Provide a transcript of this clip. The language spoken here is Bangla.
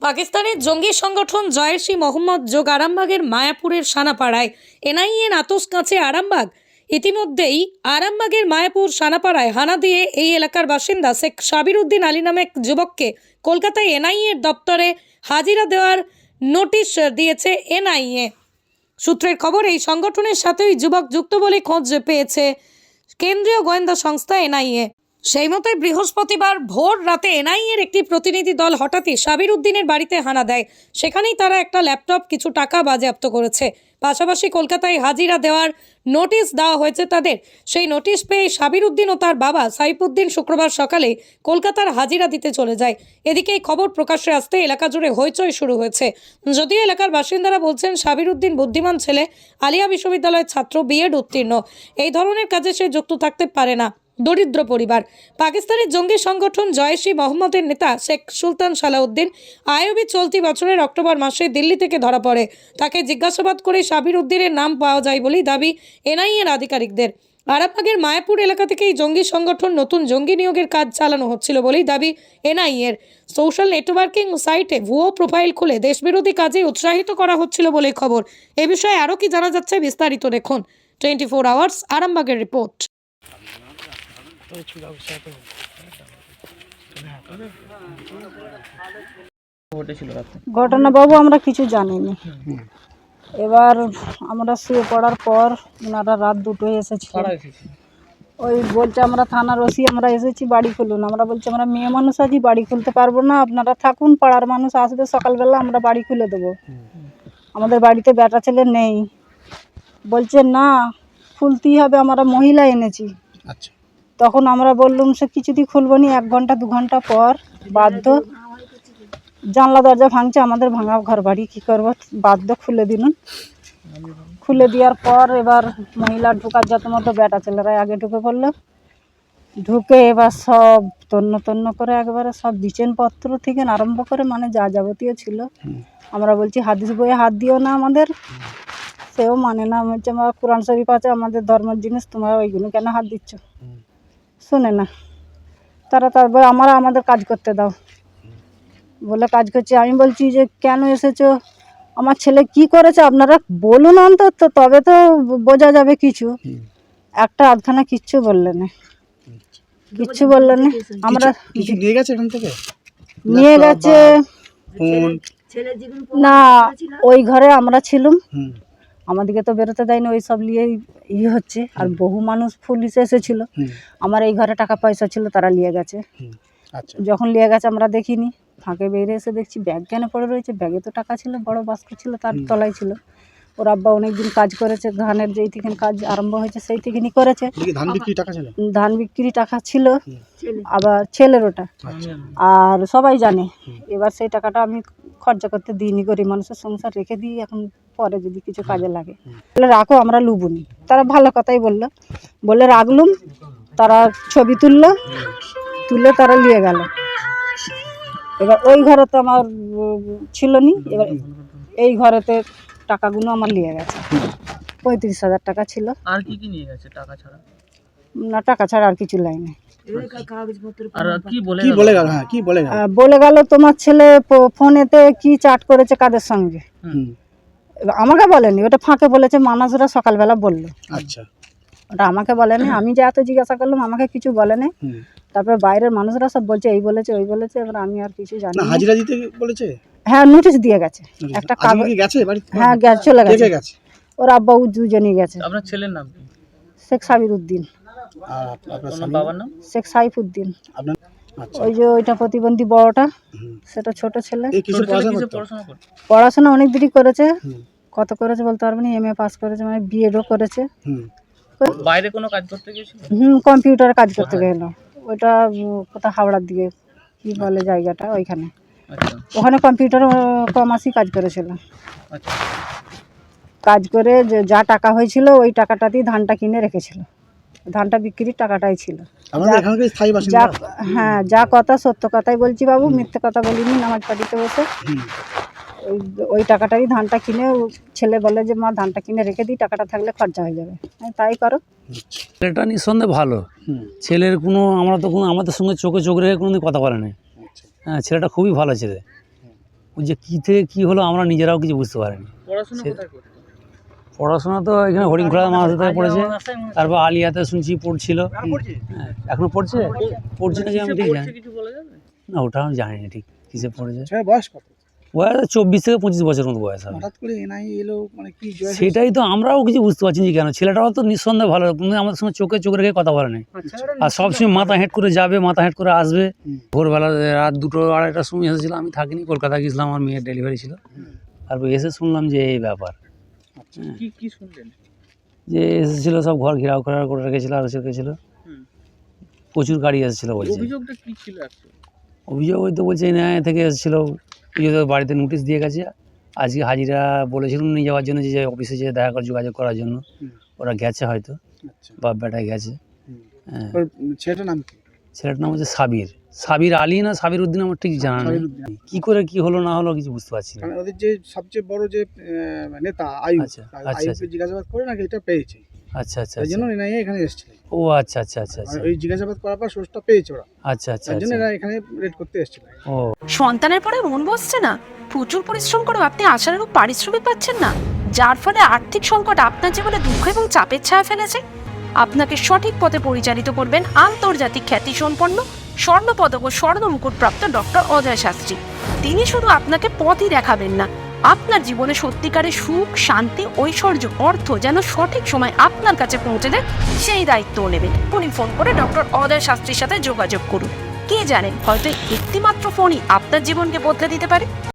পাকিস্তানের জঙ্গি সংগঠন জয়েশ-ই মোহাম্মদ যোগ আরামবাগের মায়াপুরের সানাপাড়ায় এনআইএর আতস কাঁচে আরামবাগ। ইতিমধ্যেই আরামবাগের মায়াপুর সানাপাড়ায় হানা দিয়ে এই এলাকার বাসিন্দা শেখ সাবির উদ্দিন আলী নামে এক যুবককে কলকাতায় এনআইএর দপ্তরে হাজিরা দেওয়ার নোটিশ দিয়েছে এনআইএ। সূত্রের খবর, এই সংগঠনের সাথে ওই যুবক যুক্ত বলে খোঁজ পেয়েছে কেন্দ্রীয় গোয়েন্দা সংস্থা এনআইএ। সেই মতোই বৃহস্পতিবার ভোর রাতে এনআইএর একটি প্রতিনিধি দল হঠাৎই সাবির উদ্দিনের বাড়িতে হানা দেয়। সেখানেই তারা একটা ল্যাপটপ, কিছু টাকা বাজেয়াপ্ত করেছে। পাশাপাশি কলকাতায় হাজিরা দেওয়ার নোটিশ দেওয়া হয়েছে তাদের। সেই নোটিশ পেয়ে সাবির উদ্দিন ও তার বাবা সাইফুদ্দিন শুক্রবার সকালে কলকাতার হাজিরা দিতে চলে যায়। এদিকে এই খবর প্রকাশ্যে আসতে এলাকা জুড়ে হইচই শুরু হয়েছে। যদিও এলাকার বাসিন্দারা বলছেন সাবির উদ্দিন বুদ্ধিমান ছেলে, আলিয়া বিশ্ববিদ্যালয়ের ছাত্র, বিএড উত্তীর্ণ। এই ধরনের কাজে সে যুক্ত থাকতে পারে না। দরিদ্র পরিবার। পাকিস্তানের জঙ্গি সংগঠন জয়েশ-ই মোহাম্মদের নেতা শেখ সুলতান সালাউদ্দিন আইয়ুবী চলতি বছরের অক্টোবর মাসে দিল্লি থেকে ধরা পড়ে। তাকে জিজ্ঞাসাবাদ করে সাবির উদ্দিনের নাম পাওয়া যায় বলেই দাবি এনআইএর আধিকারিকদের। আরামবাগের মায়াপুর এলাকা থেকে এই জঙ্গি সংগঠন নতুন জঙ্গি নিয়োগের কাজ চালানো হচ্ছিল বলেই দাবি এনআইএর। সোশ্যাল নেটওয়ার্কিং সাইটে ভুয়ো প্রোফাইল খুলে দেশবিরোধী কাজে উৎসাহিত করা হচ্ছিল বলে খবর। এ বিষয়ে আরও কি জানা যাচ্ছে বিস্তারিত দেখুন 24 আওয়ার্স আরামবাগের রিপোর্ট। ঘটনা বাবু আমরা কিছু জানিনি। এবার আমরা শুয়ে পড়ার পর ওনারা রাত 2টোয় এসেছিল। ওই বলছে আমরা থানার ওসি, আমরা এসেছি, বাড়ি খুলুন। আমরা বলছি আমরা মেয়ে মানুষ আছি, বাড়ি খুলতে পারবো না, আপনারা থাকুন, পাড়ার মানুষ আসবে সকালবেলা, আমরা বাড়ি খুলে দেবো। আমাদের বাড়িতে বেটা ছেলে নেই। বলছে না, খুলতেই হবে, আমরা মহিলা এনেছি। আচ্ছা, তখন আমরা বললাম সে কিছুতেই খুলবো নি। 1 ঘন্টা 2 ঘন্টা পর বাধ্য, জানলা দরজা ভাঙছে, আমাদের ভাঙা ঘর বাড়ি, কী করবো, বাধ্য খুলে দিলুন। খুলে দেওয়ার পর এবার মহিলা ঢুকার যত মতো বেটা ছেলেরা আগে ঢুকে পড়লো। ঢুকে এবার সব তন্ন তন্ন করে একবারে সব বিচেনপত্র থেকে আরম্ভ করে মানে যা যাবতীয় ছিল। আমরা বলছি হাদিস বইয়ে হাত দিও না আমাদের, সেও মানে না। বলছে আমার কোরআন শরীফ আছে, আমাদের ধর্মের জিনিস, তোমরা ওইগুলো কেন হাত দিচ্ছ? শুনে না তারা, তারপর আমাদের কাজ করতে দাও বলে কাজ করছে। আমি বলছি যে কেন এসেছো, আমার ছেলে কি করেছে আপনারা বলুন অন্তত, তবে তো বোঝা যাবে কিছু। একটা আধখানা কিচ্ছু বললেন না, কিচ্ছু বললেন না। আমরা কিছু নিয়ে গেছে এখান থেকে, নিয়ে গেছে ফোন না, ওই ঘরে আমরা ছিলাম, আমাদেরকে তো বেরোতে দেয়নি, ওই সব নিয়ে হচ্ছে। আর বহু মানুষ পুলিশ এসেছিল, আমার এই ঘরে টাকা পয়সা ছিল, তারা নিয়ে গেছে। আচ্ছা, যখন নিয়ে গেছে আমরা দেখিনি, ফাঁকে বেরিয়ে এসে দেখছি ব্যাগ কেন পড়ে রয়েছে। ব্যাগে তো টাকা ছিল, বড় বাস্ক ছিল, তার তলায় ছিল। ওর আব্বা অনেকদিন কাজ করেছে, ধানের যেই থেকে কাজ আরম্ভ হয়েছে সেই থেকেই করেছে। ধান বিক্রি টাকা ছিল, ধান বিক্রি টাকা ছিল, আবার ছেলের ওটা। আর সবাই জানে। এবার সেই টাকাটা আমি খরচা করতে দিইনি, গরিব মানুষের সংসার রেখে দিই, এখন পরে যদি কিছু কাজে লাগে। বলে রাখো, আমরা লুবুনি। তারা ভালো কথাই বললো, বলে রাখলুম। তারা ছবি তুলে তারা নিয়ে গেল। এবার ওই ঘরে তো আমার ছিল নি, এবার এই ঘরেতে টাকাগুলো আমার নিয়ে গেছে। 35,000 টাকা ছিল। আর কি কি নিয়ে গেছে টাকা ছাড়া? না, টাকা ছাড়া আর কিছু লাইনি। আর কি বলে গেল? হ্যাঁ, কি বলে গেল? বলে গেল তোমার ছেলে ফোনেতে কি চ্যাট করেছে কাদের সঙ্গে। এবার আমাকে বলেনি, ওটা ফাঁকে বলেছে, মানাজরা সকালবেলা বললো। আচ্ছা, ওটা আমাকে বলেনি। আমি যে এত জিজ্ঞাসা করলাম, আমাকে কিছু বলেনি। তারপরে বাইরের মানুষরা সব বলছে এই বলেছে ওই বলেছে, এবার আমি আর কিছু জানি না। হাজিরা দিতে বলেছে? হ্যাঁ, নোটিশ দিয়ে গেছে একটা কাগজ। গেছে বাড়ি? হ্যাঁ, চলে কে গেছে। ওর আব্বা দুজনই গেছে। আপনার ছেলের নাম কি? শেখ সাবির উদ্দিন। আর আপনার বাবার নাম? শেখ সাইফুদ্দিন। আপনার? আচ্ছা, ওই যে ওইটা প্রতিবন্ধী বড়টা, সেটা ছোট ছেলে। এই কিছু পড়াশোনা করে? পড়াশোনা অনেক দেরি করেছে। কত করেছে বলতে পারবো না, এমএ পাস করেছে, মানে বিএডও করেছে। বাইরে কোনো কাজ করতে গিয়েছিল? কম্পিউটারে কাজ করতে গেল। ওইটা কোথাও হাওড়ার দিকে কি বলে জায়গাটা, ওইখানে। আচ্ছা, ওখানে কম্পিউটার কমাসই কাজ করেছিল। আচ্ছা। কাজ করে যা টাকা হয়েছিল ওই টাকাটাতেই ধানটা কিনে রেখেছিল। ধানটা বিক্রির টাকাটাই ছিল। হ্যাঁ, যা কথা সত্য কথাই বলছি বাবু, মিথ্যে কথা বলিনি। নামাজ পাঠিতে বসে ওই টাকাটাই ধানটা কিনে, ছেলে বলে যে মা ধানটা কিনে রেখে দিই, টাকাটা থাকলে খরচা হয়ে যাবে, তাই করো। ছেলেটা নিঃসন্দেহে ভালো। ছেলের কোনো, আমরা তো কোনো আমাদের সঙ্গে চোখে চোখ রেখে কোনোদিন কথা বলে নাই। হ্যাঁ, ছেলেটা খুবই ভালো ছেলে। ওই যে কী থেকে কী হলো আমরা নিজেরাও কিছু বুঝতে পারিনি। পড়াশোনা সে- কোথায় করতো? পড়াশোনা তো এখানে হরিণখোলা মাদ্রাসা থেকে পড়েছে, তারপর আলিয়াতে শুনছি পড়ছিল। এখনো পড়ছে না যে আমি ঠিক জানি কিছু বলা যাবে? না, ওটা আমি জানি না ঠিক কিসে পড়েছে। ছেলের বয়স কত? বয়স 24 থেকে 25 বছর মতো বয়স হবে। হঠাৎ করে এনআই এলো, মানে কি জয় সেটাই তো আমরাও কিছু বুঝতে পারছি না কেন। ছেলেটাও তো নিঃসন্দেহে ভালো, কিন্তু আমাদের সঙ্গে চোখে রেখে কথা বলে নাই। আর সবসময় মাথা হেঁট করে যাবে, মাথা হেঁট করে আসবে। ভোরবেলা রাত 2-2:30টার সময় এসেছিলো, আমি থাকিনি, কলকাতা গেছিলাম, আমার মেয়ের ডেলিভারি ছিল। তারপর এসে শুনলাম যে এই ব্যাপার, কি শুনলেন? যে এসেছিলো সব ঘর ঘেরাও করে রেখেছিলো, আর এসে গেছিলো, হুম। প্রচুর গাড়ি এসেছিলো বলছে। অভিযোগটা কি ছিল actually? অভিযোগ ওই তো বলছে এনআইএ থেকে এসেছিলো, বাড়িতে নোটিশ দিয়ে গেছে। আজকে হাজিরা বলেছিলাম নিয়ে যাওয়ার জন্য, যে অফিসে যে দেখা করে যোগাযোগ করার জন্য। ওরা গেছে হয়তো, আচ্ছা। বাপ বেটায় গেছে। হ্যাঁ, ওর ছেলেটার নাম কি? ছেলেটার নাম হচ্ছে সাবির আলী না সাবির উদ্দিন, আমার ঠিক জানা নেই। সাবির উদ্দিন। কি করে কি হলো না হলো কিছু বুঝতে পারছি না। কারণ ওদের যে সবচেয়ে বড় যে নেতা আয়ুব, আচ্ছা, আচ্ছা, আয়ুবকে আচ্ছা। জিজ্ঞাসাবাদ করে নাকি এটা পেয়েছে, আচ্ছা তাই জন্য এনআইএ এখানে এসেছিল। ও আচ্ছা আচ্ছা আচ্ছা আচ্ছা আর ওই জিজ্ঞাসাবাদ করার পর সোর্সটা পেয়েছে ওরা, আচ্ছা আচ্ছা তার জন্য আচ্ছা। এরা এখানে রেড করতে এসেছিল। ও সন্তানের পরে মন বসছে না, প্রচুর পরিশ্রম করেও আপনি আশানুরূপ পারিশ্রমিক পাচ্ছেন না, যার ফলে আর্থিক সংকট আপনার জীবনে দুঃখ এবং চাপের ছায়া ফেলেছে। আপনাকে সঠিক পথে পরিচালিত করবেন আন্তর্জাতিক খ্যাতিসম্পন্ন স্বর্ণপদক ও স্বর্ণ মুকুটপ্রাপ্ত ডক্টর অজয় শাস্ত্রী। তিনি শুধু আপনাকে পথই দেখাবেন না, আপনার জীবনে সত্যিকারের সুখ, শান্তি, ঐশ্বর্য, অর্থ যেন সঠিক সময় আপনার কাছে পৌঁছে দেয়, সেই দায়িত্বও নেবেন। উনি ফোন করে ডক্টর অজয় শাস্ত্রীর সাথে যোগাযোগ করুন। কে জানেন, হয়তো একটিমাত্র ফোনই আপনার জীবনকে বদলে দিতে পারে।